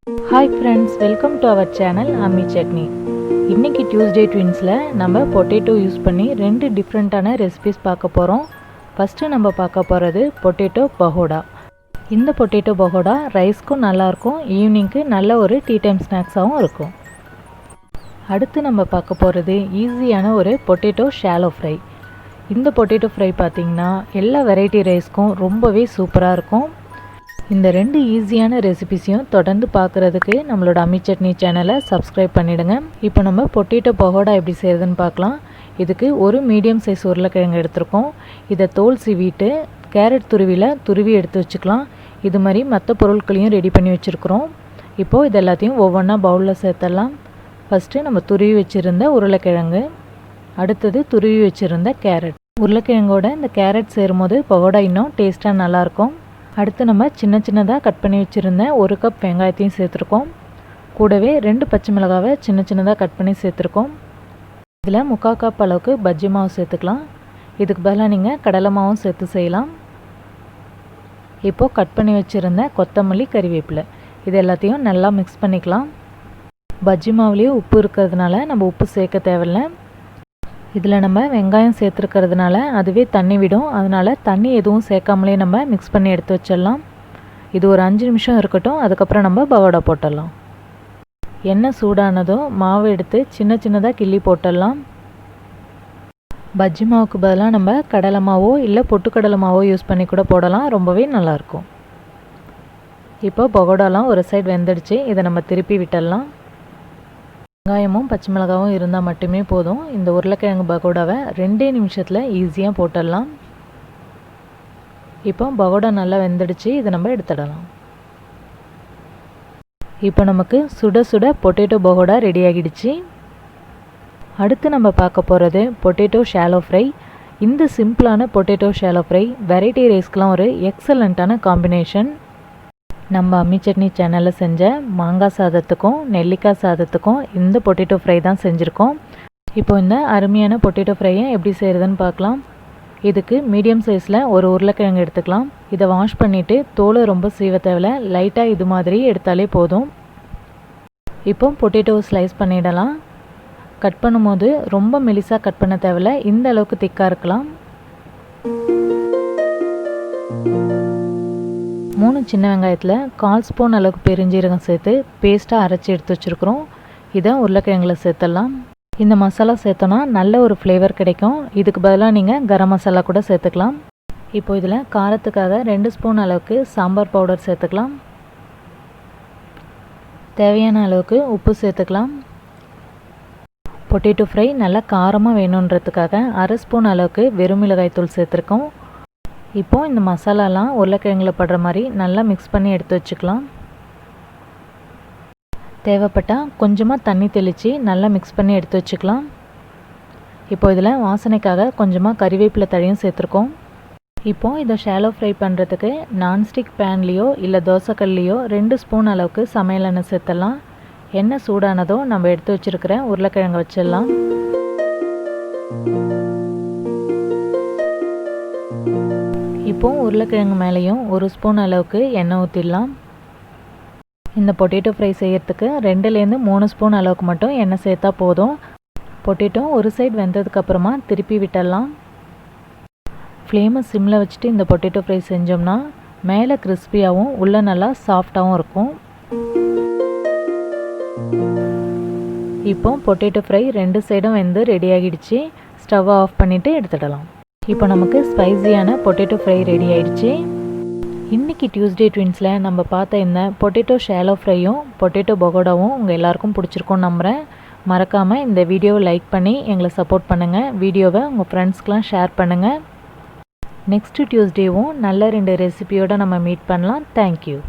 Hi friends, welcome to our channel Ammi Chutney. இன்னைக்கு Tuesday Twinsல நம்ம potato use பண்ணி ரெண்டு டிஃபரண்டான ரெசிபீஸ் பார்க்க போறோம். ஃபர்ஸ்ட் நம்ம பார்க்க போறது பொட்டேட்டோ பகோடா. இந்த பொட்டேட்டோ பகோடா ரைஸ்க்கும் நல்லா இருக்கும், ஈவினிங்க்கு நல்ல ஒரு டீ டைம் ஸ்நாக்ஸாவும் இருக்கும். அடுத்து நம்ம பார்க்க போறது ஈஸியான ஒரு பொட்டேட்டோ ஷாலோ ஃப்ரை. இந்த பொட்டேட்டோ ஃப்ரை பார்த்தீங்கன்னா எல்லா வெரைட்டி ரைஸ்க்கும் ரொம்பவே சூப்பராக இருக்கும். இந்த ரெண்டு ஈஸியான ரெசிபிஸையும் தொடர்ந்து பார்க்குறதுக்கு நம்மளோட அம்மி சட்னி சேனலை சப்ஸ்கிரைப் பண்ணிவிடுங்க. இப்போ நம்ம பொட்டேட்டோ பகோடா எப்படி செய்கிறதுன்னு பார்க்கலாம். இதுக்கு ஒரு மீடியம் சைஸ் உருளைக்கிழங்கு எடுத்துருக்கோம். இதை தோல் சீவிட்டு கேரட் துருவி எடுத்து வச்சுக்கலாம். இது மாதிரி மற்ற பொருட்களையும் ரெடி பண்ணி வச்சுருக்குறோம். இப்போது இது எல்லாத்தையும் ஒவ்வொன்றா பவுலில் சேர்த்துடலாம். ஃபஸ்ட்டு நம்ம துருவி வச்சுருந்த உருளைக்கிழங்கு, அடுத்தது துருவி வச்சுருந்த கேரட். உருளைக்கிழங்கோட இந்த கேரட் சேரும்போது பகோடா இன்னும் டேஸ்ட்டாக நல்லாயிருக்கும். அடுத்து நம்ம சின்னதாக கட் பண்ணி வச்சுருந்த 1 கப் வெங்காயத்தையும் சேர்த்துருக்கோம். கூடவே 2 பச்சை மிளகாவை சின்னதாக கட் பண்ணி சேர்த்துருக்கோம். இதில் 3/4 கப் அளவுக்கு பஜ்ஜி மாவு சேர்த்துக்கலாம். இதுக்கு பதிலாக நீங்கள் கடலை மாவும் சேர்த்து செய்யலாம். இப்போது கட் பண்ணி வச்சுருந்த கொத்தமல்லி, கறிவேப்பிலை இது எல்லாத்தையும் நல்லா மிக்ஸ் பண்ணிக்கலாம். பஜ்ஜி மாவுலேயே உப்பு இருக்கிறதுனால நம்ம உப்பு சேர்க்க தேவையில்லை. இதில் நம்ம வெங்காயம் சேர்த்துருக்கிறதுனால அதுவே தண்ணி விடும். அதனால் தண்ணி எதுவும் சேர்க்காமலே நம்ம மிக்ஸ் பண்ணி எடுத்து வச்சிடலாம். இது ஒரு 5 நிமிஷம் இருக்கட்டும். அதுக்கப்புறம் நம்ம பகோடா போட்டுடலாம். எண்ணெய் சூடானதும் மாவு எடுத்து சின்னதாக கிள்ளி போட்டுடலாம். பஜ்ஜி மாவுக்கு பதிலாக நம்ம கடலை மாவோ இல்லை பொட்டுக்கடலை மாவோ யூஸ் பண்ணி கூட போடலாம். ரொம்பவே நல்லாயிருக்கும். இப்போ பகோடாலாம் ஒரு சைடு வெந்துடுச்சு. இதை நம்ம திருப்பி விட்டுடலாம். வெங்காயமும் பச்சை மிளகாவும் இருந்தால் மட்டுமே போதும். இந்த உருளைக்கிழங்கு பகோடாவை 2 நிமிஷத்தில் ஈஸியாக போட்டுடலாம். இப்போ பகோடா நல்லா வெந்துடுச்சு. இதை நம்ம எடுத்துடலாம். இப்போ நமக்கு சுட சுட பொட்டேட்டோ பகோடா ரெடி ஆகிடுச்சு. அடுத்து நம்ம பார்க்க போகிறது பொட்டேட்டோ ஷாலோ ஃப்ரை. இந்த சிம்பிளான பொட்டேட்டோ ஷாலோ ஃப்ரை வெரைட்டி ரைஸ்க்கெலாம் ஒரு எக்ஸலண்ட்டான காம்பினேஷன். நம்ம அம்மி சட்னி சேனலில் செஞ்ச மாங்காய் சாதத்துக்கும் நெல்லிக்காய் சாதத்துக்கும் இந்த பொட்டேட்டோ ஃப்ரை தான் செஞ்சுருக்கோம். இப்போ இந்த அருமையான பொட்டேட்டோ ஃப்ரையை எப்படி செய்கிறதுன்னு பார்க்கலாம். இதுக்கு மீடியம் சைஸில் ஒரு உருளைக்கிழங்கு எடுத்துக்கலாம். இதை வாஷ் பண்ணிவிட்டு தோலை ரொம்ப சீவ தேவையில்ல, லைட்டாக இது மாதிரி எடுத்தாலே போதும். இப்போ பொட்டேட்டோ ஸ்லைஸ் பண்ணிடலாம். கட் பண்ணும்போது ரொம்ப மெலிசாக கட் பண்ண தேவையில்ல, இந்த அளவுக்கு திக்காக இருக்கலாம். 3 சின்ன வெங்காயத்தில் 1/4 ஸ்பூன் அளவுக்கு பெருஞ்சீரகம் சேர்த்து பேஸ்ட்டாக அரைச்சி எடுத்து வச்சுருக்குறோம். இதை உருளைக்கிழங்குல சேர்த்துடலாம். இந்த மசாலா சேர்த்தோன்னா நல்ல ஒரு ஃப்ளேவர் கிடைக்கும். இதுக்கு பதிலாக நீங்கள் கரம் மசாலா கூட சேர்த்துக்கலாம். இப்போ இதில் காரத்துக்காக 2 ஸ்பூன் அளவுக்கு சாம்பார் பவுடர் சேர்த்துக்கலாம். தேவையான அளவுக்கு உப்பு சேர்த்துக்கலாம். பொட்டேட்டோ ஃப்ரை நல்லா காரமாக வேணுன்றதுக்காக 1/2 ஸ்பூன் அளவுக்கு வெறும் மிளகாய் தூள் சேர்த்துருக்கோம். இப்போது இந்த மசாலாலாம் உருளைக்கிழங்குல படுற மாதிரி நல்லா மிக்ஸ் பண்ணி எடுத்து வச்சுக்கலாம். தேவைப்பட்டால் கொஞ்சமாக தண்ணி தெளித்து நல்லா மிக்ஸ் பண்ணி எடுத்து வச்சுக்கலாம். இப்போ இதில் வாசனைக்காக கொஞ்சமாக கறிவேப்பிலை தழையும் சேர்த்துருக்கோம். இப்போது இதை ஷாலோ ஃப்ரை பண்ணுறதுக்கு நான்ஸ்டிக் பேன்லேயோ இல்லை தோசைக்கல்லையோ 2 ஸ்பூன் அளவுக்கு சமையல் எண்ணெய் சேர்த்துடலாம். எண்ணெய் சூடானதோ நம்ம எடுத்து வச்சுருக்கிற உருளைக்கிழங்கை வச்சிடலாம். இப்போ உருளைக்கிழங்கு மேலேயும் 1 ஸ்பூன் அளவுக்கு எண்ணெய் ஊற்றிடலாம். இந்த பொட்டேட்டோ ஃப்ரை செய்கிறதுக்கு 2லேருந்து 3 ஸ்பூன் அளவுக்கு மட்டும் எண்ணெய் சேர்த்தா போதும். பொட்டேட்டோ ஒரு சைடு வெந்ததுக்கப்புறமா திருப்பி விட்டுடலாம். ஃப்ளேமை சிம்மில் வச்சுட்டு இந்த பொட்டேட்டோ ஃப்ரை செஞ்சோம்னா மேலே கிறிஸ்பியாகவும் உள்ளே நல்லா சாஃப்டாகவும் இருக்கும். இப்போ பொட்டேட்டோ ஃப்ரை 2 சைடும் வெந்து ரெடி ஆகிடுச்சு. ஸ்டவ்வை ஆஃப் பண்ணிவிட்டு எடுத்துடலாம். இப்போ நமக்கு ஸ்பைசியான பொட்டேட்டோ ஃப்ரை ரெடி ஆகிடுச்சு. இன்றைக்கி டியூஸ்டே ட்வின்ஸில் நம்ம பார்த்த இந்த பொட்டேட்டோ ஷாலோ ஃப்ரையும் பொட்டேட்டோ பகோடாவும் உங்கள் எல்லாருக்கும் பிடிச்சிருக்கும்னு நம்புகிறேன். மறக்காமல் இந்த வீடியோவை லைக் பண்ணி எங்களை சப்போர்ட் பண்ணுங்கள். வீடியோவை உங்கள் ஃப்ரெண்ட்ஸ்க்கெலாம் ஷேர் பண்ணுங்கள். நெக்ஸ்ட்டு டியூஸ்டேவும் நல்ல 2 ரெசிபியோடு நம்ம மீட் பண்ணலாம். தேங்க்யூ.